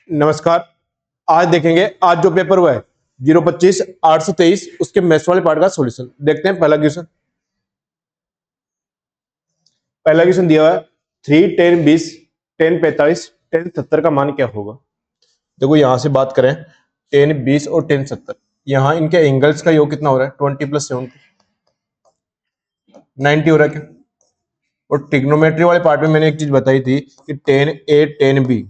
नमस्कार। आज देखेंगे, आज जो पेपर हुआ है 025 823 उसके मैथ्स वाले पार्ट का सॉल्यूशन देखते हैं। पहला क्वेश्चन दिया हुआ है 3 10 20 10 45 10 70 का मान क्या होगा। देखो यहां से बात करें 10 20 और 10 70, यहां इनके एंगल्स का योग कितना हो रहा है 20 + 70 90 हो रहा है क्या। और ट्रिग्नोमेट्री वाले पार्ट में मैंने एक चीज बताई थी कि 10A 10B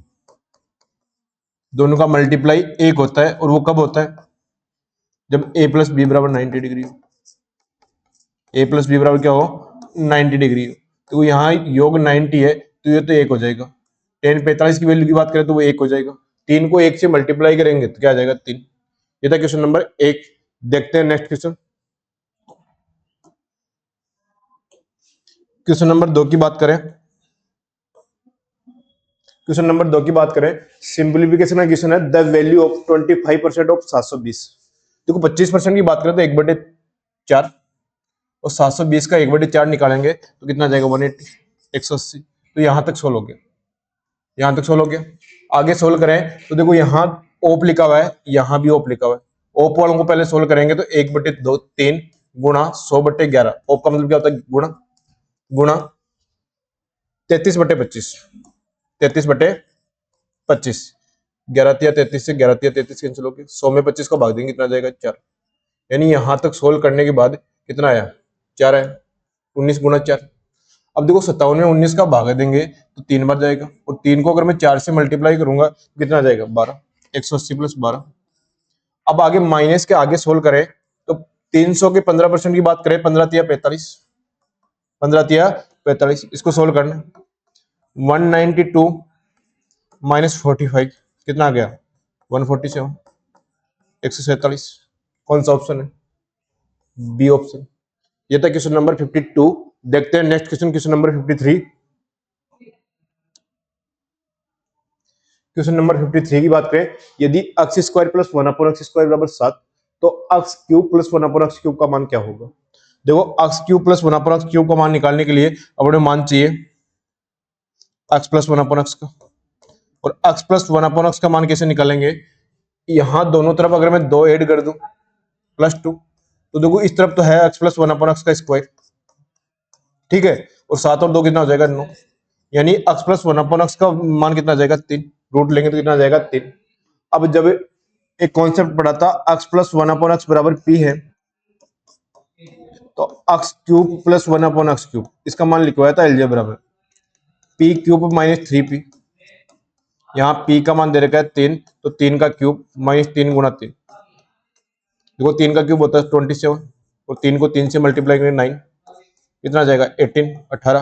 दोनों का मल्टीप्लाई 1 होता है, और वो कब होता है जब a + b = 90 डिग्री हो। a + b = क्या हो 90 डिग्री हो। तो यहाँ योग 90 है तो ये तो 1 हो जाएगा। 10 45 की वैल्यू की बात करें तो वो 1 हो जाएगा। 3 को 1 से मल्टीप्लाई करेंगे तो क्या आ जाएगा 3। ये था क्वेश्चन नंबर 1। देखते हैं नेक्स्ट क्वेश्चन। क्वेश्चन नंबर 2 की बात करें। क्वेश्चन नंबर 2 की बात करें, सिंप्लीफिकेशन का क्वेश्चन है। The value of 25% of 720। देखो 25% की बात करें तो 1/4 और 720 का 1/4 निकालेंगे तो कितना जाएगा 180 180। तो यहां तक सोल्व हो गया, यहां तक सोल्व हो गया। आगे सोल्व करें तो देखो यहां ओप लिखा हुआ है, यहां भी ओप लिखा हुआ है। ओप वालों को पहले सोल्व करेंगे तो 1/2 3 गुणा 100/11। ओप का मतलब क्या होता है गुणा, गुणा 33/25 33/25 11 × 33 से 11 × 33 कैंसिल हो गया। 100 में 25 को भाग देंगे कितना जाएगा 4। यानी यहां तक सोल्व करने के बाद कितना आया 4 आया। 19 × 4। अब देखो 57 में 19 का भाग देंगे तो 3 बार जाएगा, और 3 को अगर मैं 4 से मल्टीप्लाई करूंगा तो कितना जाएगा 12। 180 + 12। अब आगे माइनस के आगे सोल्व करें तो 300 के 15% की बात करें 15 × 45 15 × 45 इसको सोल्व करना। 192 - 45 कितना आ गया 147 147। कौन सा ऑप्शन है बी ऑप्शन। ये था क्वेश्चन नंबर 52। देखते हैं next question, question number 53। Question number 53 की बात करें, यदि x² + 1/x² 7 तो x³ + 1/x³ का मान क्या होगा। देखो x³ + 1/x³ का मान निकालने के लिए अपने मान चाहिए x + 1/x का, और x + 1/x का मान कैसे निकालेंगे। यहां दोनों तरफ अगर मैं 2 ऐड कर दूं +2 तो देखो इस तरफ तो है x + 1/x का स्क्वायर, ठीक है, और 7 और 2 कितना हो जाएगा 9। यानी x + 1/x का मान कितना जाएगा 3। रूट लेंगे तो कितना जाएगा 3। अब जब एक कॉन्सेप्ट पढ़ा था x + 1/x = p है, तो x³ + 1/x³, इसका मान लिखवाया था अलजेब्रा में p³ - 3p। यहाँ p का मान दे रखा है 3, तो 3 का क्यूब -3 × 3। देखो 3 का क्यूब होता है 27, और 3 को 3 से मल्टीप्लाई करें 9 कितना जाएगा 18 18।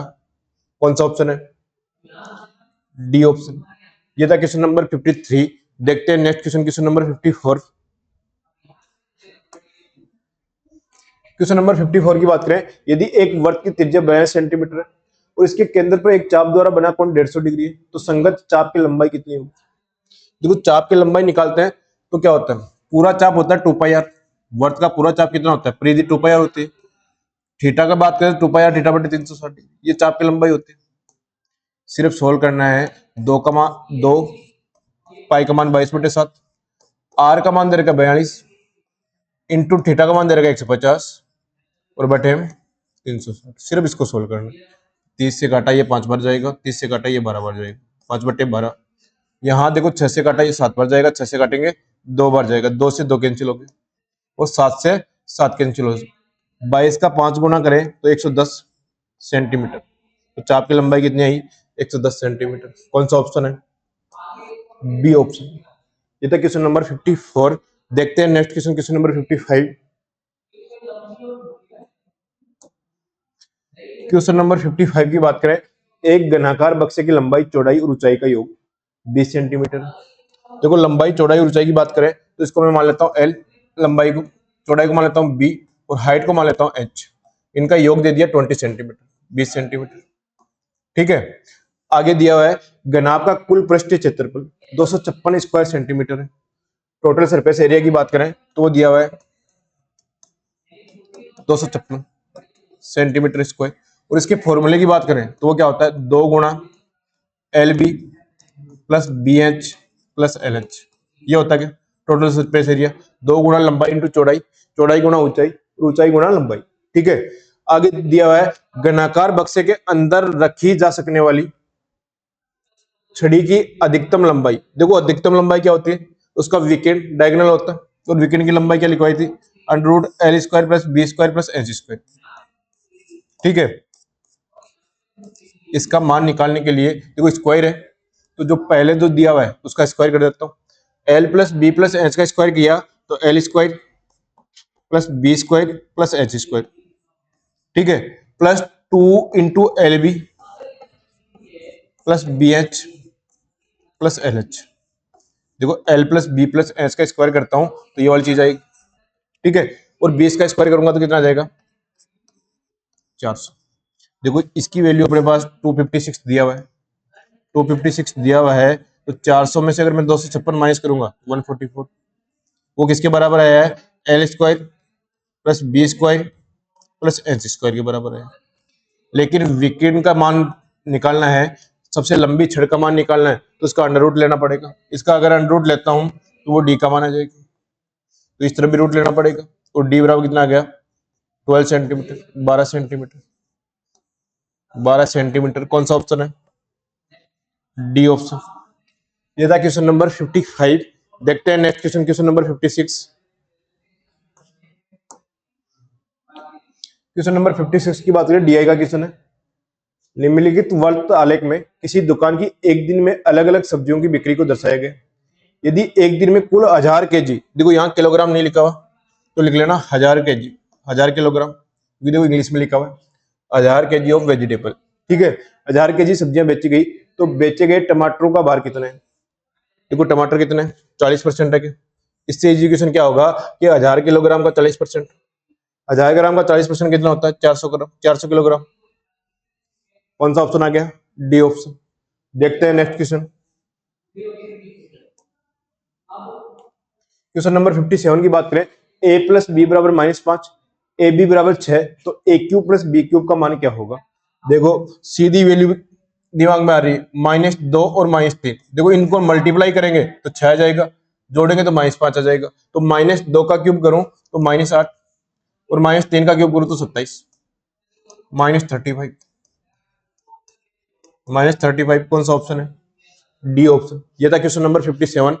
कौन सा ऑप्शन है डी ऑप्शन। ये था क्वेश्चन नंबर 53। देखते हैं next question, question number 54। Question number 54 की बात करें, यदि एक वर्ग की त्रिज्या 42 सेंटीमीटर है और इसके केंद्र पर एक चाप द्वारा बना कोण 150 डिग्री है, तो संगत चाप की लंबाई कितनी होगी। देखो चाप की लंबाई निकालते हैं तो क्या होता है, पूरा चाप होता है 2πr। वर्ग का पूरा चाप कितना होता है परिधि 2πr होती है। थीटा का बात करें 2πr θ/360, ये चाप की लंबाई होती है। सिर्फ सोल्व करना है 2, पाई का मान 22/7, आर का मान दे रखा 42 इंटू थीटा का मान दे रखा 150 और बटे में 360। सिर्फ इसको सोल्व करना। 30 से काटा ये 5 बार जाएगा, 30 से काटा ये 12 बार जाएगा, 5/12। यहाँ देखो 6 से काटा ये 7 बार जाएगा, 6 से काटेंगे 2 बार जाएगा, 2 से 2 कैंसिल हो गए, और 7 से 7 कैंसिल हो। 22 का 5 गुना करें तो 110 सेंटीमीटर। तो चाप की लंबाई कितनी आई 110 सेंटीमीटर। कौन सा ऑप्शन है बी ऑप्शन। ये था क्वेश्चन नंबर 54। देखते हैं next question, question number 55। Question number 55 की बात करें, एक घनाकार बक्से की लंबाई चौड़ाई और ऊंचाई का योग 20 सेंटीमीटर। देखो लंबाई चौड़ाई और ऊंचाई की बात करें तो इसको मैं मान लेता हूं L, लंबाई को, चौड़ाई को मान लेता हूं B, और हाइट को मान लेता हूं H। इनका योग दे दिया 20 सेंटीमीटर 20 सेंटीमीटर, ठीक है। आगे दिया हुआ है घनाभ का कुल पृष्ठीय क्षेत्रफल 256 स्क्वायर सेंटीमीटर है। टोटल सरफेस एरिया की बात करें तो वो दिया हुआ है 256 सेंटीमीटर स्क्वायर, और इसके फॉर्मूले की बात करें तो वो क्या होता है 2 गुणा LB + BH प्लस LH। ये होता है क्या? Total surface area. 2 गुना लंबाई इंटू चौड़ाई, चौड़ाई गुना ऊंचाई, ऊंचाई गुना लंबाई। ठीक है, आगे दिया हुआ है घनाकार बक्से के अंदर रखी जा सकने वाली छड़ी की अधिकतम लंबाई। देखो अधिकतम लंबाई क्या होती है, उसका विकेंड डायगोनल होता है, और विकेंड की लंबाई क्या लिखवाई थी, under root L square plus B square plus H square. ठीक है, इसका मान निकालने के लिए देखो स्क्वायर है, तो जो पहले जो दिया हुआ है उसका स्क्वायर कर देता हूं। L plus B plus H का स्क्वायर किया तो L square plus B square plus H square. ठीक है, plus 2 into LB plus BH plus LH। देखो L plus B plus H का स्क्वायर करता हूं तो ये वाली चीज आएगी। ठीक है, और 20 का स्क्वायर करूंगा तो कितना आ जाएगा, 400। देखो इसकी वैल्यू अपने पास 256 दिया हुआ है, 256 दिया हुआ है, तो 400 में से अगर मैं 256 माइनस करूंगा 144, वो किसके बराबर आया है, L square plus B square plus H square के बराबर है। लेकिन विकेंड का मान निकालना है, सबसे लंबी छड़ का मान निकालना है, तो इसका अंडर रूट लेना पड़ेगा। इसका अगर अंडर रूट लेता हूं तो वो D का मान आ जाएगा, तो इस तरह भी रूट लेना पड़ेगा, और D बराबर कितना आ गया, 12 सेंटीमीटर, 12 सेंटीमीटर, 12 सेंटीमीटर। कौन सा ऑप्शन है, डी ऑप्शन। ये था क्वेश्चन नंबर 55। देखते हैं next question, question number 56। Question number 56 की बात करें, DI का क्वेश्चन है। निम्नलिखित वर्त आलेख में किसी दुकान की एक दिन में अलग अलग सब्जियों की बिक्री को दर्शाया गया। यदि एक दिन में कुल 1000 kg, देखो यहाँ किलोग्राम नहीं लिखा हुआ तो लिख लेना 1000 kg, 1000 किलोग्राम, देखो इंग्लिश में लिखा हुआ है 1000 kg ऑफ वेजिटेबल। ठीक है, 1000 kg सब्जियां बेची गई, तो बेचे गए टमाटरों का भार कितना है। देखो टमाटर कितने हैं, 40% है क्या। इससे एजुकेशन क्या होगा कि 1000 किलोग्राम का 40%, 1000 ग्राम का 40% कितना होता है, 400 ग्राम, 400 किलोग्राम। कौन सा ऑप्शन आ गया, डी ऑप्शन। देखते हैं नेक्स्ट क्वेश्चन, क्वेश्चन नंबर 57 की बात करें, a प्लस बी बराबर -5, ए बी बराबर 6, तो ए क्यूब प्लस बी क्यूब का मान क्या होगा। देखो सीधी वैल्यू दिमाग में आ रही है, -2 और -3। देखो इनको मल्टीप्लाई करेंगे तो 6 आ जाएगा, जोड़ेंगे तो -5 आ जाएगा, तो -2 का क्यूब करूं तो -8, और -3 का क्यूब करूं तो 27, -35, -35। कौन सा ऑप्शन है, डी ऑप्शन। ये था क्वेश्चन नंबर 57।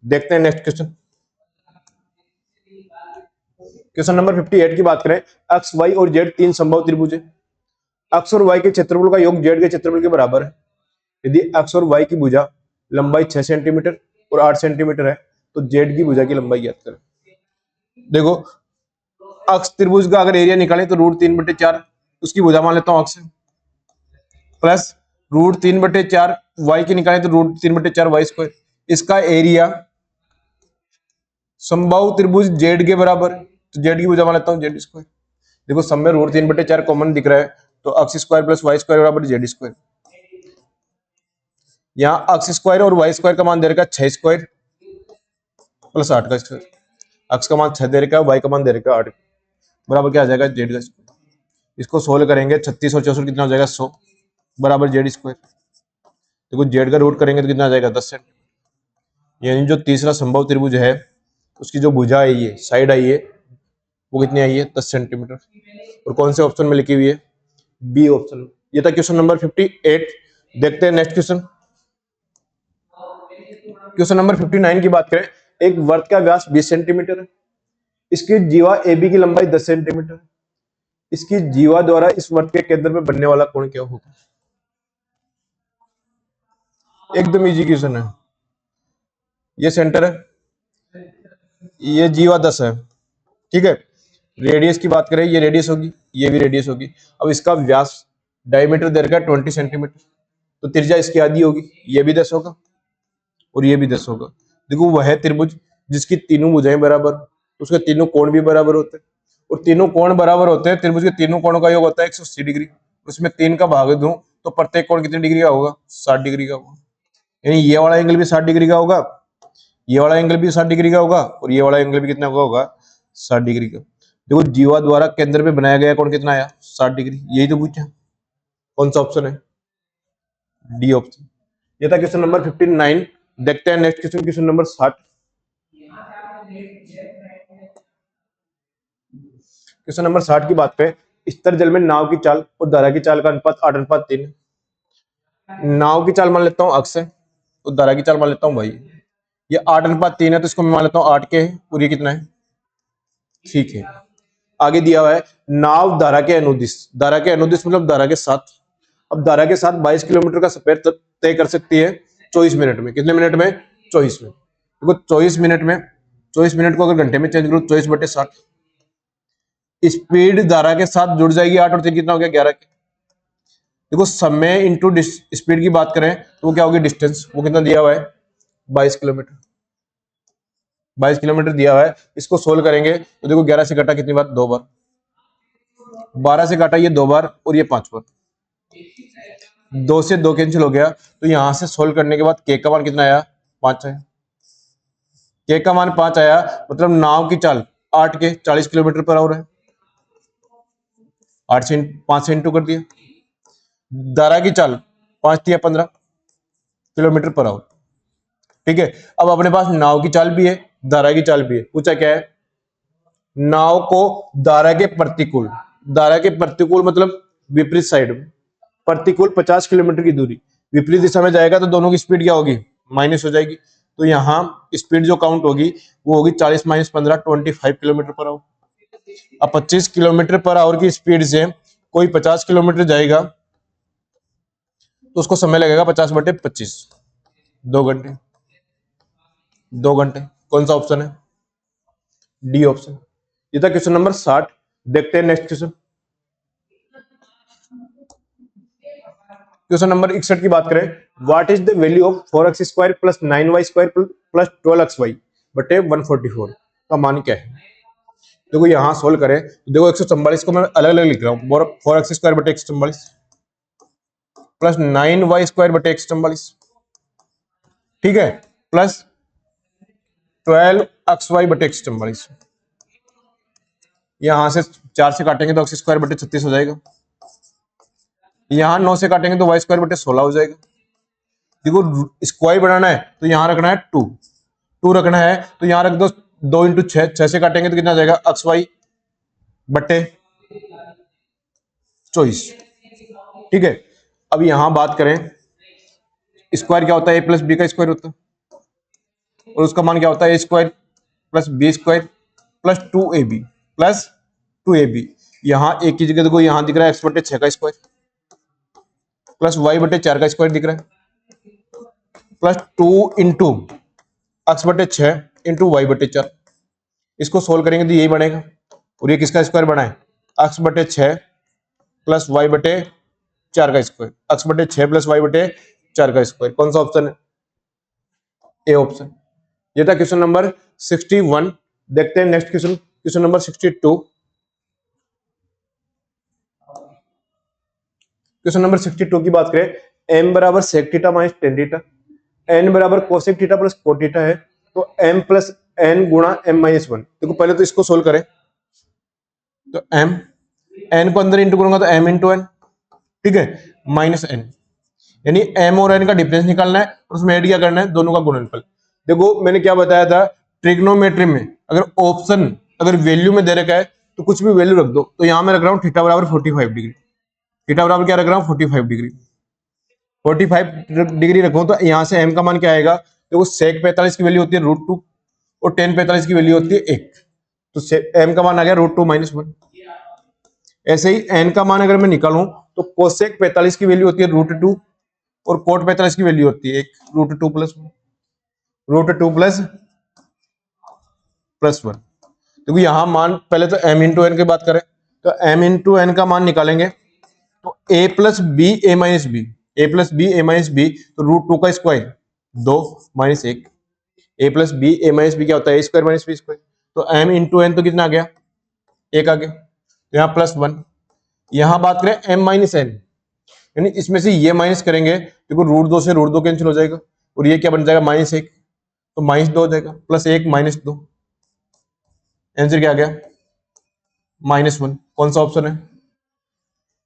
देखते हैं नेक्स्ट क्वेश्चन, क्वेश्चन नंबर 58 की बात करें, एक्स वाई और जेड तीन संभव त्रिभुज है। एक्स और वाई के क्षेत्रफल का योग जेड के क्षेत्रफल के बराबर है। यदि एक्स और वाई की भुजा लंबाई 6 सेंटीमीटर और 8 सेंटीमीटर है, तो जेड की भुजा की लंबाई ज्ञात करें। देखो अक्ष त्रिभुज का अगर एरिया निकाले तो √3/4, उसकी भुजा मान लेता हूं अक्ष, प्लस √3/4 वाई की निकाले तो √3/4 वाई स्क्वायर। इसका एरिया समबाहु त्रिभुज जेड के बराबर है, तो जेड की भुजा मान लेता हूं जेड स्क्वायर। देखो सब में √3/4 कॉमन दिख रहा है, तो अक्ष स्क्वायर प्लस वाई स्क्वायर बराबर जेड स्क्वायर। यहाँ अक्ष स्क्वायर और वाई स्क्वायर का मान दे रखा है 6 स्क्वायर प्लस 8 का स्क्वायर। अक्ष का मान 6 दे रखा है, वाई का मान दे रखा है 8, बराबर क्या आ जाएगा, जेड का स्क्वायर। इसको सोल्व करेंगे 36 और 64 कितना हो जाएगा, 100, बराबर जेड स्क्वायर। देखो जेड का रूट करेंगे तो कितना आ जाएगा, 10 सेंटीमीटर। यानी जो तीसरा संभव त्रिभुज है उसकी जो भुजा आई है, साइड आई है, वो कितनी आई है, 10 सेंटीमीटर। और कौन से ऑप्शन में लिखी हुई है, बी ऑप्शन। ये था क्वेश्चन नंबर 58। देखते हैं नेक्स्ट क्वेश्चन, क्वेश्चन नंबर 59 की बात करें, एक वर्त का व्यास 20 सेंटीमीटर है, इसकी जीवा ए बी की लंबाई 10 सेंटीमीटर है, इसकी जीवा द्वारा इस वर्त के केंद्र में बनने वाला कोण क्या होगा। एकदम इजी क्वेश्चन है, ये सेंटर है, ये जीवा 10 है। ठीक है, रेडियस की बात करें, ये रेडियस होगी, ये भी रेडियस होगी। अब इसका व्यास डायमीटर दे रखा है 20 सेंटीमीटर, तो त्रिज्या इसकी आधी होगी, ये भी 10 होगा और ये भी 10 होगा। देखो वह है त्रिभुज जिसकी तीनों भुजाएं बराबर, उसके तीनों कोण भी बराबर होते हैं, और तीनों कोण बराबर होते हैं, त्रिभुज के तीनों कोणों का योग होता है 180 डिग्री। उसमें 3 का भाग दूं तो प्रत्येक कोण कितने डिग्री का होगा, 60 डिग्री का होगा। यानी ये वाला एंगल भी 60 डिग्री का होगा, ये वाला एंगल भी 60 डिग्री का होगा, और ये वाला एंगल भी कितना होगा, 60 डिग्री का। देखो जीवा द्वारा केंद्र में बनाया गया कोण कितना आया, 60 डिग्री। यही तो पूछा, कौन सा ऑप्शन है, डी ऑप्शन। ये था क्वेश्चन नंबर 59। देखते हैं next question, question number 60। Question number 60 की बात करें, स्तर जल में नाव की चाल और धारा की चाल का अनुपात 8:3। नाव की चाल मान लेता हूँ अक्स है, तो धारा की चाल मान लेता हूँ भाई, ये 8:3 है, तो इसको मैं मान लेता हूँ 8 के है, और ये कितना है, ठीक है। आगे दिया हुआ है नाव धारा के अनुदिश, धारा के अनुदिश मतलब धारा के साथ। अब धारा के साथ 22 किलोमीटर का सफर तय कर सकती है 24 मिनट में। कितने मिनट में? 24 में। देखो 24 मिनट में, 24 मिनट को अगर घंटे में चेंज करो 24/60, स्पीड धारा के साथ जुड़ जाएगी। 8 और 3 कितना हो गया? 11 के। देखो समय इंटू स्पीड की बात करें तो वो क्या होगी? डिस्टेंस। वो कितना दिया हुआ है? 22 किलोमीटर। 22 किलोमीटर दिया हुआ है। इसको सोल्व करेंगे तो देखो 11 से काटा कितनी बार? 2 बार। 12 से काटा ये 2 बार और ये 5 बार। 2 से 2 कैंसिल हो गया, तो यहां से सोल्व करने के बाद के का मान कितना आया? 5 आया। के का मान 5 आया, मतलब नाव की चाल 8 के 40 किलोमीटर पर आवर है। 8 से 5 से इंटू कर दिया। धारा की चाल 5 या 15 किलोमीटर पर आवर। ठीक है। अब अपने पास नाव की चाल भी है, धारा की चाल भी है। पूछा क्या है? नाव को धारा के प्रतिकूल, धारा के प्रतिकूल मतलब विपरीत साइड में, प्रतिकूल 50 किलोमीटर की दूरी, विपरीत दिशा में जाएगा तो दोनों की स्पीड क्या होगी? माइनस हो जाएगी। तो यहाँ स्पीड जो काउंट होगी वो होगी 40 - 15 25 किलोमीटर पर आवर। अब 25 किलोमीटर पर आवर की स्पीड से कोई 50 किलोमीटर जाएगा तो उसको समय लगेगा 50/25, 2 घंटे। 2 घंटे। कौन सा ऑप्शन है? D option. ये था क्वेश्चन नंबर 60। देखते हैं नेक्स्ट क्वेश्चन। क्वेश्चन नंबर 61 की बात करें, what is the value of 4x² plus 9y² plus 12xy बटे 144 का मान क्या है? देखो यहां सोल्व करें तो देखो 144 को मैं अलग अलग लिख रहा हूं। 4x² बटे 144 प्लस 9y² बटे 144, ठीक है, प्लस 12xy बटे 144। यहां से 4 से काटेंगे तो x² बटे 36 हो जाएगा। यहां 9 से काटेंगे तो y² बटे 16 हो जाएगा। देखो स्क्वायर बनाना है तो यहां रखना है 2, 2 रखना है तो यहां रख दो 2 × 6, 6 से काटेंगे तो कितना जाएगा? xy बटे 24, ठीक है। अब यहां बात करें, स्क्वायर क्या होता है? a प्लस बी का स्क्वायर होता है, और उसका मान क्या होता है? a² plus b² plus 2ab plus 2ab। यहां एक की जगह देखो यहां दिख रहा है x बटे 6 का स्क्वायर प्लस y बटे 4 का स्क्वायर दिख रहा है, प्लस 2 इंटू x बटे 6 इंटू वाई बटे 4। इसको सोल्व करेंगे तो यही बनेगा। और ये किसका स्क्वायर बना है? x बटे 6 प्लस वाई बटे 4 का स्क्वायर, x बटे 6 प्लस वाई बटे 4 का स्क्वायर। कौन सा ऑप्शन है? A option. ये था क्वेश्चन नंबर 61। देखते हैं next question, question number 62। Question number 62 की बात करें, m बराबर sec theta minus tan theta, n बराबर cosec theta plus cot theta है, तो m प्लस n गुणा m - 1। देखो पहले तो इसको सोल्व करें तो m, n को अंदर इंटू करूंगा तो m इंटू n, ठीक है, माइनस n, यानी m और n का डिफरेंस निकालना है और उसमें ऐड क्या करना है? दोनों का गुणनफल। देखो मैंने क्या बताया था, ट्रिग्नोमेट्री में अगर ऑप्शन अगर वैल्यू में दे रखा है तो कुछ भी वैल्यू रख दो। तो यहां मैं रख रहा हूं थीटा बराबर 45 डिग्री, थीटा बराबर क्या रख रहा हूं? 45 डिग्री। 45 डिग्री रखो तो यहां से m का मान क्या आएगा? देखो sec 45 की वैल्यू होती है √2 और tan 45 की वैल्यू होती है 1, तो m का मान आ गया √2 - 1। ऐसे ही n का मान अगर मैं निकालूं तो कोसेक 45 की वैल्यू होती है √2 और कोट 45 की वैल्यू होती है 1, √2 प्लस 1। देखो यहां मान पहले तो m इंटू एन की बात करें तो m इंटू एन का मान निकालेंगे तो a plus B A minus B, A plus B A minus B, तो √2 का square 2 - 1, A plus B A minus B क्या होता है? a² - b²। तो m इंटू एन तो कितना आ गया? 1 आ गया, तो यहाँ +1। यहां बात करें m - n, यानी इसमें से ये माइनस करेंगे, देखो √2 से √2 कैंसिल हो जाएगा और ये क्या बन जाएगा? -1, तो -2 हो जाएगा, +1 - 2, आंसर क्या आ गया? -1। कौन सा ऑप्शन है?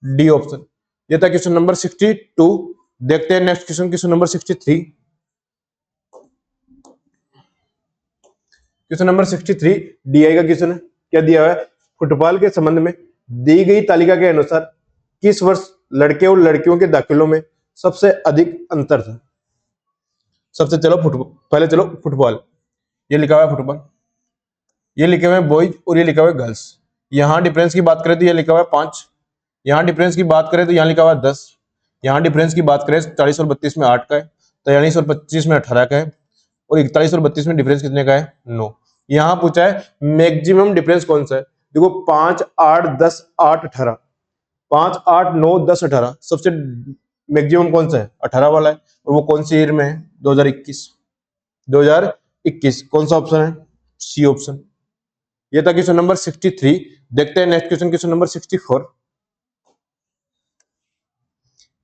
D option. ये था क्वेश्चन नंबर 62। देखते हैं next question, question number 63। Question number 63 DI का क्वेश्चन है। क्या दिया हुआ है? फुटबॉल के संबंध में दी गई तालिका के अनुसार किस वर्ष लड़के और लड़कियों के दाखिलों में सबसे अधिक अंतर था? सबसे चलो फुटबॉल, पहले चलो फुटबॉल। ये लिखा हुआ है फुटबॉल, ये लिखे हुए बॉयज और ये लिखा हुआ है गर्ल्स। यहाँ डिफरेंस की बात करें तो ये लिखा हुआ है 5, यहाँ डिफरेंस की बात करें तो यहाँ लिखा हुआ है 10, यहाँ डिफरेंस की बात करें 40 और 32 में 8 का है, 43 और 25 में 18 का है, और 41 और 32 में डिफरेंस कितने का है? 9। यहाँ पूछा है मैक्सिमम डिफरेंस कौन सा है। देखो 5, 8, 10, 8, 18, 5, 8, 9, 10, 18 सबसे मैक्सिमम कौन सा है? 18 वाला है। और वो कौन सी ईयर में है? 2021। 2021 कौन सा ऑप्शन है? C option. ये था क्वेश्चन नंबर 63। देखते हैं next question, question number 64।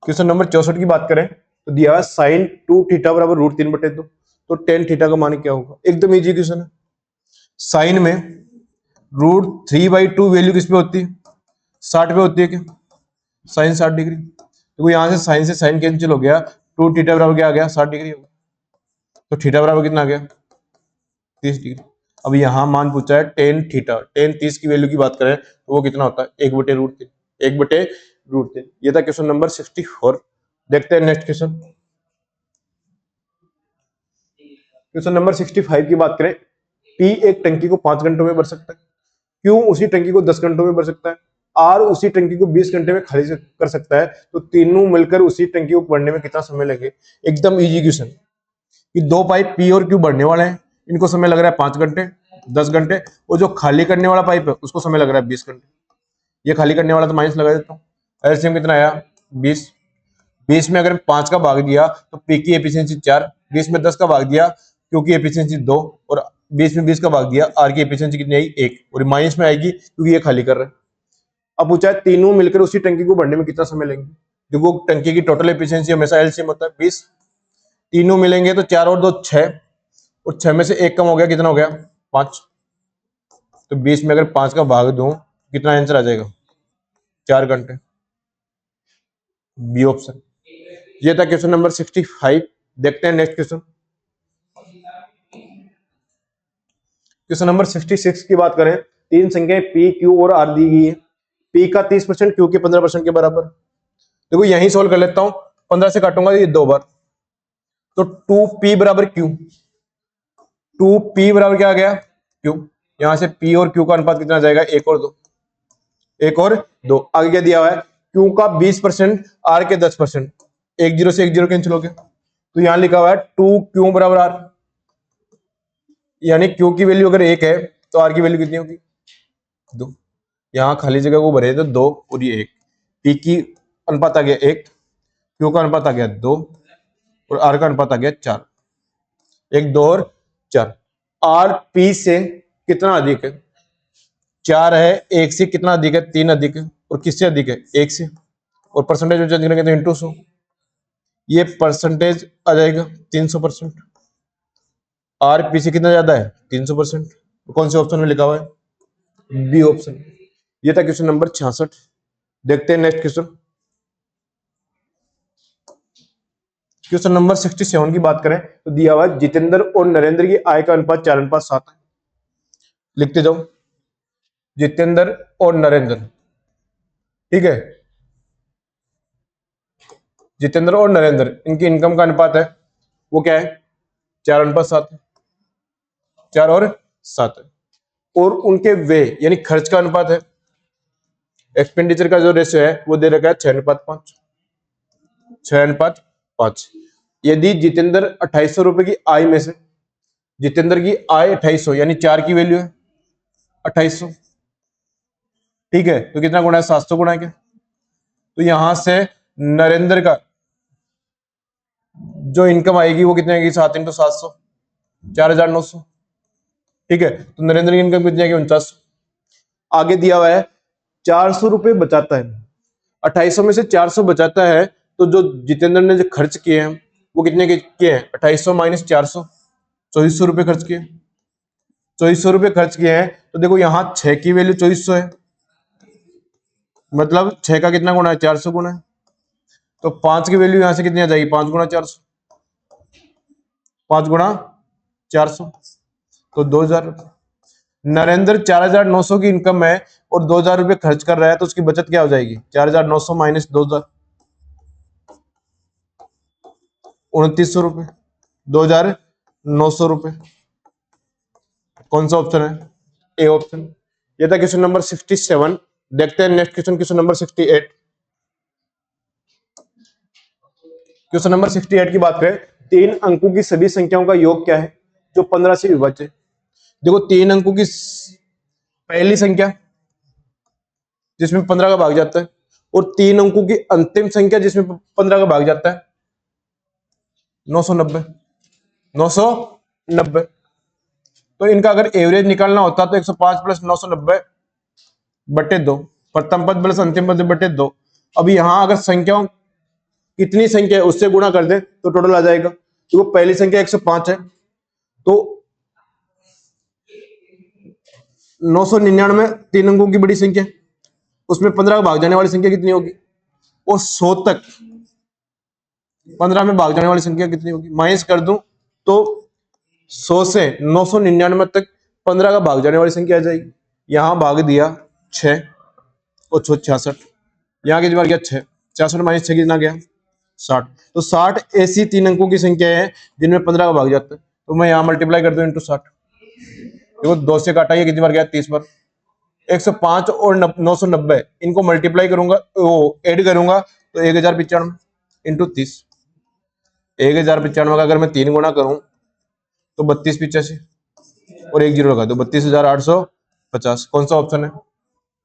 Question number 64 की बात करें तो दिया है साइन 2 थीटा बराबर √3/2, तो tan थीटा का मान क्या होगा? एकदम इजी क्वेश्चन है। साइन में √3/2 वैल्यू किस पे होती है? 60 पे होती है क्या? Sine 60 degree. तो यहां से साइन कैंसिल हो गया, 2 थीटा बराबर क्या आ गया? 60 डिग्री होगा। तो थीटा बराबर कितना आ गया? 30 डिग्री। अब यहां मान पूछा है tan थीटा, tan 30 की वैल्यू की बात करें तो वो कितना होता है? 1/√3, 1/√3। ये था क्वेश्चन नंबर 64। देखते हैं नेक्स्ट क्वेश्चन, क्वेश्चन नंबर 65 की बात करें। P एक टंकी को 5 घंटों में भर सकता है, Q उसी टंकी को 10 घंटों में भर सकता है, R उसी टंकी को 20 घंटे में खाली कर सकता है, तो तीनों मिलकर उसी टंकी को भरने में कितना समय लगे? एकदम इजी क्वेश्चन। कि दो पाइप P और Q भरने वाले हैं, इनको समय लग रहा है 5 घंटे, 10 घंटे, और जो खाली करने वाला पाइप है उसको समय लग रहा है 20 घंटे। ये खाली करने वाला तो माइनस लगा देता हूँ। एलसीएम कितना आया? 20। 20 में अगर 5 का भाग दिया तो P की एफिशिएंसी 4, 20 में 10 का भाग दिया Q की एफिशिएंसी 2, और 20 में 20 का भाग दिया R की एफिशिएंसी कितनी आई? 1, और माइनस में आएगी क्योंकि ये खाली कर रहा है। अब पूछा है तीनों मिलकर उसी टंकी को भरने में कितना समय लेंगे। देखो टंकी की टोटल एफिशिएंसी हमेशा एलसीएम होता है 20, तीनों मिलेंगे तो 4 और 2 6, और 6 में से 1 कम हो गया, कितना हो गया? 5। तो 20 में अगर 5 का भाग दूं कितना आंसर आ जाएगा? 4 घंटे। B option. ये था क्वेश्चन नंबर 65। देखते हैं नेक्स्ट क्वेश्चन, क्वेश्चन नंबर 66 की बात करें। तीन संख्याएं P, Q और R दी गई है। P का 30%, Q के 15% के बराबर। देखो यहीं सोल्व कर लेता हूं, 15 से काटूंगा ये 2 बार, तो 2P बराबर Q, 2P बराबर क्या आ गया? Q। यहां से P और Q का अनुपात कितना आ जाएगा? 1 और 2, 1 और 2। आगे क्या दिया हुआ है? Q का 20%, R के 10%, 1 0 से 1 0 कैंसिल हो गया, तो यहां लिखा हुआ है 2Q बराबर R, यानी Q की वैल्यू अगर 1 है तो R की वैल्यू कितनी होगी? 2। यहां खाली जगह को भरे तो 2 और ये 1। P की अनुपात आ गया 1, Q का अनुपात आ गया 2, और R का अनुपात आ गया 4। 1, 2 और 4। R P से कितना अधिक है? 4 है, 1 से कितना अधिक है? 3 अधिक है, और किससे अधिक है? 1 से। और परसेंटेज में चेंज करेंगे तो इंटू 100, ये परसेंटेज आ जाएगा 300%। आर पी से कितना ज्यादा है? 300%। तो कौन से ऑप्शन में लिखा हुआ है? B option. ये था क्वेश्चन नंबर 66। देखते हैं नेक्स्ट क्वेश्चन, क्वेश्चन नंबर 67 की बात करें तो दिया हुआ जितेंद्र और नरेंद्र की आय का अनुपात 4:7 है। लिखते जाओ, जितेंद्र और नरेंद्र, ठीक है, जितेंद्र और नरेंद्र इनकी इनकम का अनुपात है वो क्या है? 4:7 है, 4 और 7 है। और उनके वे यानी खर्च का अनुपात है, एक्सपेंडिचर का जो रेशियो है वो दे रखा है 6:5, 6:5। यदि जितेंद्र 2800 रुपए की आय में से, जितेंद्र की आय 2800 यानी 4 की वैल्यू है 2800, ठीक है, तो कितना गुणा है? 700 गुणा है क्या? तो यहां से नरेंद्र का जो इनकम आएगी वो कितनी आएगी? 7 × 700, 4900, ठीक है। तो नरेंद्र की इनकम कितनी आएगी? 4900। आगे दिया हुआ है 400 रुपए बचाता है, 2800 में से 400 बचाता है, तो जो जितेंद्र ने जो खर्च किए हैं वो कितने के किए हैं? 2800 माइनस 400, 2400 रुपए खर्च किए, 2400 रुपए खर्च किए हैं। तो देखो यहाँ 6 की वैल्यू 2400 है, मतलब 6 का कितना गुना है? 400 गुना है। तो 5 की वैल्यू यहां से कितनी आ जाएगी? 5 × 400, 5 × 400, तो 2000। नरेंद्र 4900 की इनकम है और 2000 रुपये खर्च कर रहा है, तो उसकी बचत क्या हो जाएगी? 4900 माइनस 2000, 2900 रुपये, 2900 रुपये। कौन सा ऑप्शन है? A option. ये था क्वेश्चन नंबर 67। देखते हैं next question, question number 68। Question number 68 की बात करें, 3 अंकों की सभी संख्याओं का योग क्या है जो 15 से विभाज्य है? देखो 3 अंकों की पहली संख्या जिसमें 15 का भाग जाता है, और 3 अंकों की अंतिम संख्या जिसमें 15 का भाग जाता है, 990। 990। तो इनका अगर एवरेज निकालना होता तो 105 प्लस 990 बटे 2, प्रथम पद प्लस अंतिम पद बटे 2। अब यहां अगर संख्याओं कितनी संख्या है उससे गुणा कर दे तो टोटल आ जाएगा। तो पहली संख्या 105 है, तो 999 3 अंकों की बड़ी संख्या, उसमें 15 का भाग जाने वाली संख्या कितनी होगी? और 100 तक 15 में भाग जाने वाली संख्या कितनी होगी? माइनस कर दूं तो 100 से 999 तक 15 का भाग जाने वाली संख्या आ जाएगी। यहां भाग दिया 6 और 66, यहाँ कितनी बार गया? 6। 66 माइनस 6 कितना गया? 60। तो 60 ऐसी 3 अंकों की संख्या है जिनमें 15 का भाग जाता है, तो मैं यहाँ मल्टीप्लाई कर दूं इंटू 60। देखो 2 से काटा, ये कितनी बार गया? 30 बार। 105 और 990 इनको मल्टीप्लाई करूंगा, वो ऐड करूंगा तो 1095 इंटू 30। 1095 का अगर मैं 3 गुना करूं तो 3285 और 1 जीरो लगा दो, 32,850। कौन सा ऑप्शन है?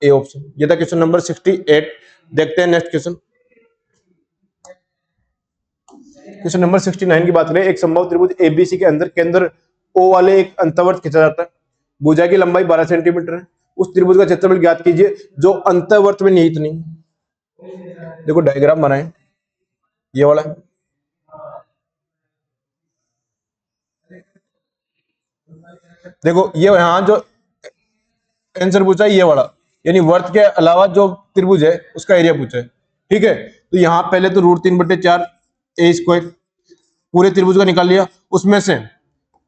A option. ये था क्वेश्चन नंबर 68। देखते हैं नेक्स्ट क्वेश्चन। क्वेश्चन नंबर 69 की बात करें, एक संभव त्रिभुज एबीसी के अंदर केंद्र ओ वाले एक अंतःवर्त खींचा जाता है। भुजा की लंबाई 12 सेंटीमीटर है। उस त्रिभुज का क्षेत्रफल ज्ञात कीजिए जो अंतःवर्त में निहित नहीं। देखो डायग्राम बनाए, ये वाला देखो, ये यहां जो आंसर पूछा है ये वाला, यानी वर्त के अलावा जो त्रिभुज है उसका एरिया पूछा है। ठीक है, तो यहां पहले तो √3/4 ए स्क्वायर पूरे त्रिभुज का निकाल लिया, उसमें से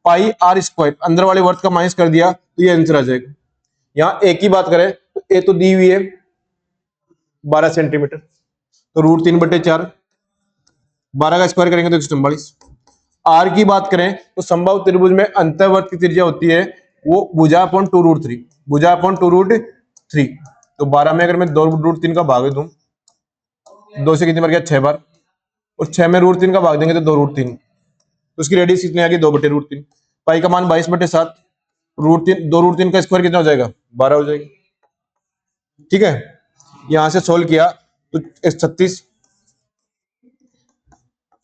पाई आर स्क्वायर अंदर वाले वर्त का माइनस कर दिया, तो ये आंसर आ जाएगा। यहां ए की बात करें तो ए तो दी हुई है 12 सेंटीमीटर, तो √3/4 12 का स्क्वायर करेंगे तो 144। आर की बात करें तो संभव त्रिभुज में अंतःवर्त की त्रिज्या होती है वो भुजा अपॉन 2√3, भुजा अपॉन 2√3। तो 12 में अगर मैं 2√3 का भाग दूं, 2 से कितनी बार गया? 6 बार, और 6 में √3 का भाग देंगे तो 2√3, तो उसकी रेडियस कितनी आ गई? 2/√3। पाई का मान 22/7, √3 2√3 का स्क्वायर कितना हो जाएगा? 12 हो जाएगा। ठीक है, यहां से सोल्व किया तो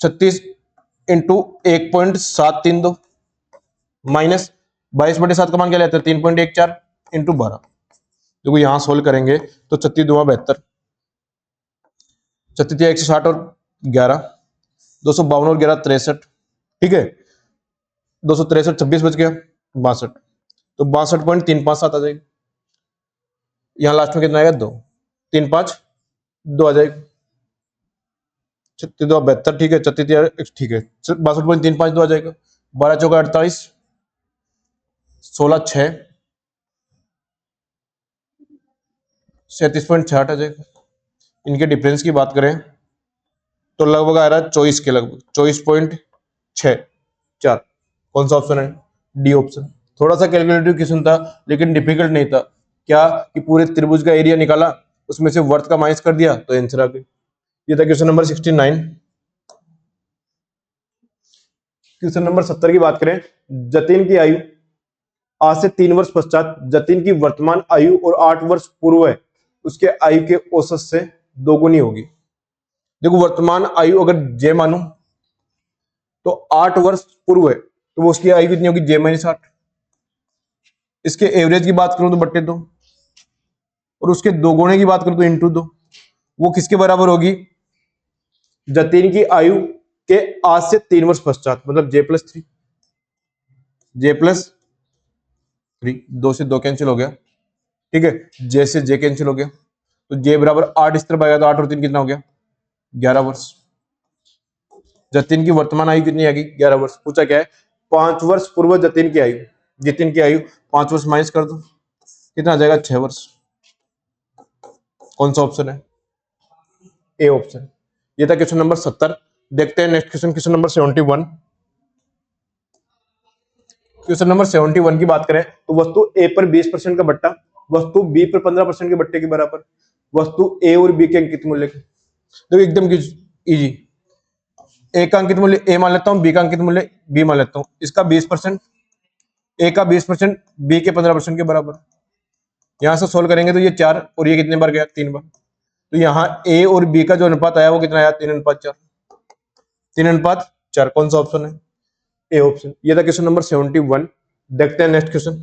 36 इंटू 1.732 माइनस 22/7 का मान क्या लेते हैं? 3.14 इंटू 12। देखो यहां सोल्व करेंगे तो 36 2 72, 36 160 और 11, 252 और 11 63। ठीक है, 263 26 बच गया 62, तो 62.357 आ जाएगी। यहां लास्ट में कितना आएगा? 2 3 5 2 आ जाएगा। 36 2 72, ठीक है, 36 ठीक है, 62.352 आ जाएगा। 12 चौका 48, 16 6 37.68 आ जाएगा। इनके डिफरेंस की बात करें तो लगभग आ रहा है 24 के लगभग, 24.64। कौन सा ऑप्शन है? D option. थोड़ा सा कैलकुलेटिव क्वेश्चन था लेकिन डिफिकल्ट नहीं था। क्या कि पूरे त्रिभुज का एरिया निकाला, उसमें से वर्त का माइनस कर दिया तो आंसर आ गई। ये था क्वेश्चन नंबर 69। क्वेश्चन नंबर 70 की बात करें, जतिन की आयु आज से 3 वर्ष पश्चात जतिन की वर्तमान आयु और 8 वर्ष पूर्व है उसके आयु के औसत से दोगुनी होगी। देखो वर्तमान आयु अगर जे मानू तो 8 वर्ष पूर्व है, तो वो उसकी आयु कितनी होगी? J-8। इसके एवरेज की बात करूं तो बट्टे 2, और उसके दोगुने की बात करूं तो इंटू 2। वो किसके बराबर होगी? जतिन की आयु के आज से 3 वर्ष पश्चात, मतलब J+3, J+3। 2 से 2 कैंसिल हो गया। ठीक है, J से J कैंसिल हो गया, तो J बराबर 8 इस तरफ आएगा, तो 8 और 3 कितना हो गया? 11 वर्ष। जतिन की वर्तमान आयु कितनी आएगी? 11 वर्ष। पूछा क्या है? 5 वर्ष पूर्व जतिन की आयु। जितिन की आयु 5 वर्ष माइनस कर दो, कितना आ जाएगा 6 वर्ष। कौन सा ऑप्शन है? A option. ये था क्वेश्चन नंबर 70। देखते हैं next question, question number 71। Question number 71 की बात करें तो वस्तु ए पर 20% का बट्टा वस्तु बी पर 15% के बट्टे के बराबर, वस्तु ए और बी के अंकित मूल्य के। देखो एकदम इजी। ए का अंकित मूल्य ए मान लेता हूं, बी का अंकित मूल्य बी मान लेता हूं। इसका 20%, ए का 20%, बी के 15% के बराबर। यहां से सोल्व करेंगे तो ये 4 और ये कितने बार गया? 3 बार। तो यहाँ ए और बी का जो अनुपात आया वो कितना आया? 3:4। 3:4। कौन सा ऑप्शन है? A option. ये था क्वेश्चन नंबर 71। देखते हैं नेक्स्ट क्वेश्चन।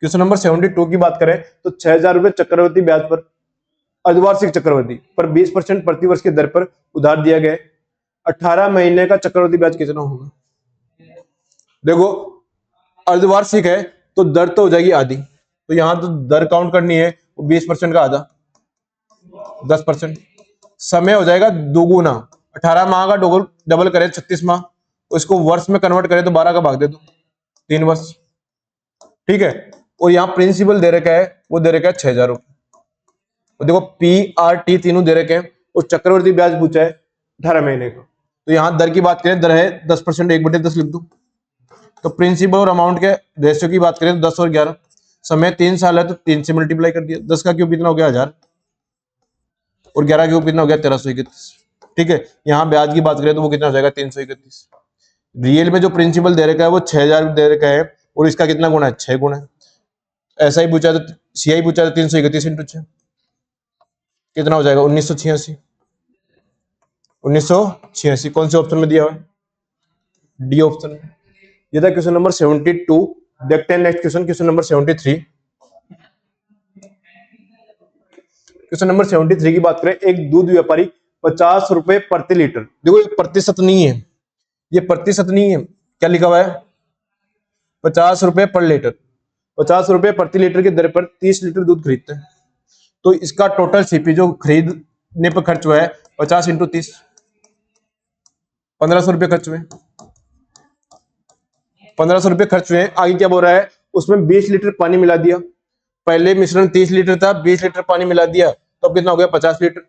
क्वेश्चन नंबर 72 की बात करें तो 6,000 रुपए चक्रवृद्धि ब्याज पर अर्धवार्षिक चक्रवृद्धि पर 20% प्रति वर्ष की दर पर उधार दिया गया। 18 महीने का चक्रवृद्धि ब्याज कितना होगा? देखो अर्धवार्षिक है तो दर तो हो जाएगी आधी, तो यहां तो दर काउंट करनी है, 20% का आधा 10%। समय हो जाएगा दोगुना। 18 माह का डबल करे 36 माह, उसको वर्ष में कन्वर्ट करें तो 12 का भाग दे दो, 3 वर्ष। ठीक है। और यहाँ प्रिंसिपल दे रखा है, वो दे रखा है 6,000 रुपए। देखो पी आर टी तीनों दे रखे हैं और चक्रवृद्धि ब्याज पूछा है 18 महीने का। तो यहाँ दर की बात करें, दर है 10%, 1/10 लिख दो। तो प्रिंसिपल और अमाउंट के रेशियो की बात करें तो 10 और 11। समय 3 साल है तो 3 से मल्टीप्लाई कर दिया। 10 का क्यूब कितना हो गया? 1000। और 11 क्यूब कितना हो गया? 1331। ठीक है। यहाँ ब्याज की बात करें तो वो कितना हो जाएगा? 331। रियल में जो प्रिंसिपल दे रखा है वो 6,000 दे रखा है और इसका कितना गुना है? 6 गुना है। ऐसा ही पूछा तो सीआई पूछा तो 331 इंटू 6 कितना हो जाएगा? 1986। 1986 कौन से ऑप्शन में दिया हुआ है? डी ऑप्शन में। ये था क्वेश्चन नंबर 72। देखते हैं next question, question number 73। Question number 73 की बात करें, एक दूध व्यापारी 50 रुपए प्रति लीटर। देखो ये प्रतिशत नहीं है, ये प्रतिशत नहीं है, क्या लिखा हुआ है? 50 रुपए पर लीटर। 50 रुपए प्रति लीटर की दर पर 30 लीटर दूध खरीदते हैं। तो इसका टोटल सीपी जो खरीदने पर खर्च हुआ है 50 इंटू 30, 1500 रुपए खर्च हुए। 1500 रुपए खर्च हुए। आगे क्या बोल रहा है? उसमें 20 लीटर पानी मिला दिया। पहले मिश्रण 30 लीटर था, 20 लीटर पानी मिला दिया तो अब कितना हो गया? 50 लीटर।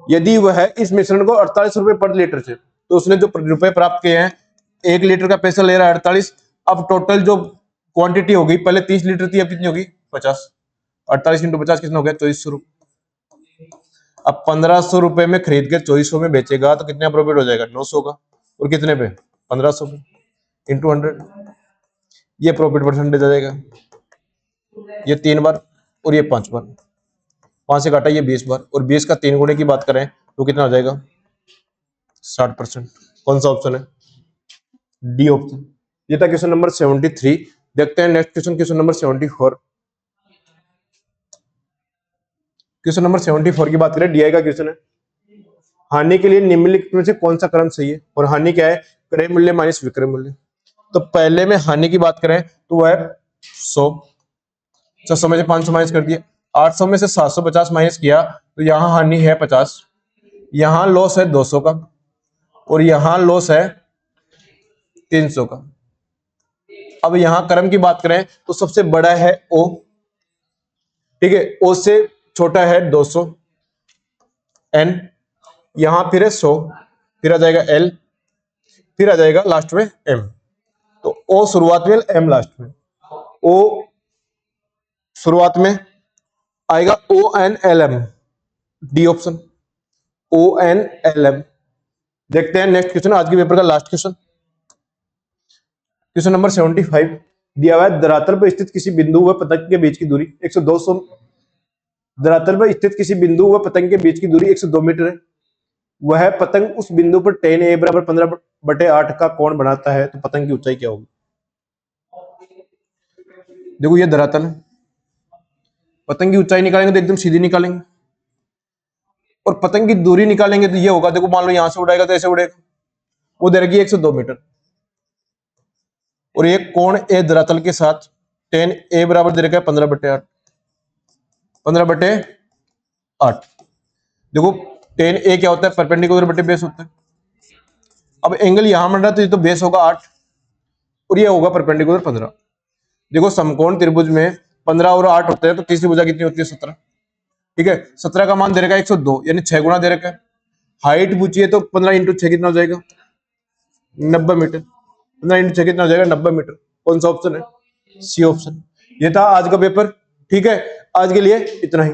यदि वह इस मिश्रण को 48 रुपए पर लीटर से, तो उसने जो रुपए प्राप्त किए हैं, 1 लीटर का पैसा ले रहा है 48। अब टोटल जो क्वांटिटी होगी, पहले 30 लीटर थी, अब कितनी होगी? 50। 48 इंटू 50 कितना हो गया? 2400 रुपए। अब 1500 रुपए में खरीद के 2400 में बेचेगा तो कितना प्रॉफिट हो जाएगा? 900 का। और कितने पे? 1500 पे इंटू 100। ये प्रॉफिट परसेंटेज आ जाएगा। ये 3 बार और ये 5 बार। 5 से काटा ये 20 बार, और 20 का 3 गुणे की बात करें तो कितना हो जाएगा? 60%। कौन सा ऑप्शन है? D option. ये था क्वेश्चन नंबर 73। देखते हैं next question, question number 74। Question number 74 की बात करें, डीआई का क्वेश्चन है। हानि के लिए निम्नलिखित में से कौन सा क्रम सही है? और हानि क्या है? क्रय मूल्य माइनस विक्रय मूल्य। तो पहले में हानि की बात करें तो वह है 100। 600 में से 500 माइनस कर दिया। 800 में से 750 माइनस किया तो यहाँ हानि है 50। यहाँ लॉस है 200 का और यहाँ लॉस है 300 का। अब यहाँ क्रम की बात करें तो सबसे बड़ा है ओ। ठीक है। ओ से छोटा है 200 एन। यहां फिर है 100, फिर आ जाएगा एल, फिर आ जाएगा लास्ट में एम। तो ओ शुरुआत में, एम लास्ट में। ओ शुरुआत में आएगा O N L M, D option. O N L M. देखते हैं नेक्स्ट क्वेश्चन, आज के पेपर का लास्ट क्वेश्चन, क्वेश्चन नंबर 75 दिया हुआ है। धरातल पर स्थित किसी बिंदु व पतंग के बीच की दूरी 102 धरातल पर स्थित किसी बिंदु व पतंग के बीच की दूरी 102 मीटर है। वह पतंग उस बिंदु पर tan a बराबर 15/8 का कोण बनाता है, तो पतंग की ऊंचाई क्या होगी? देखो ये धरातल है, पतंग की ऊंचाई निकालेंगे तो एकदम सीधी निकालेंगे, और पतंग की दूरी निकालेंगे तो ये होगा। देखो मान लो यहां से उड़ाएगा तो ऐसे उड़ेगा, वो दे रखी 102 मीटर। और एक कोण ए धरातल के साथ tan a बराबर दे रखा है 15/8। 15/8। देखो tan a क्या होता है? परपेंडिकुलर बटे बेस होता है। अब एंगल यहां बन रहा है तो ये तो बेस होगा 8, और ये होगा परपेंडिकुलर 15। देखो समकोण त्रिभुज में 15 और 8 होते हैं, तो तीसरी भुजा कितनी होती है? 17। ठीक है, 17 का मान दे रखा है 102, यानी 6 गुना दे रखा है। हाइट पूछी है तो 15 इंटू 6 कितना हो जाएगा? 90 मीटर। 15 इंटू 6 कितना हो जाएगा? 90 मीटर। कौन सा ऑप्शन है? C option. ये था आज का पेपर। ठीक है, आज के लिए इतना ही।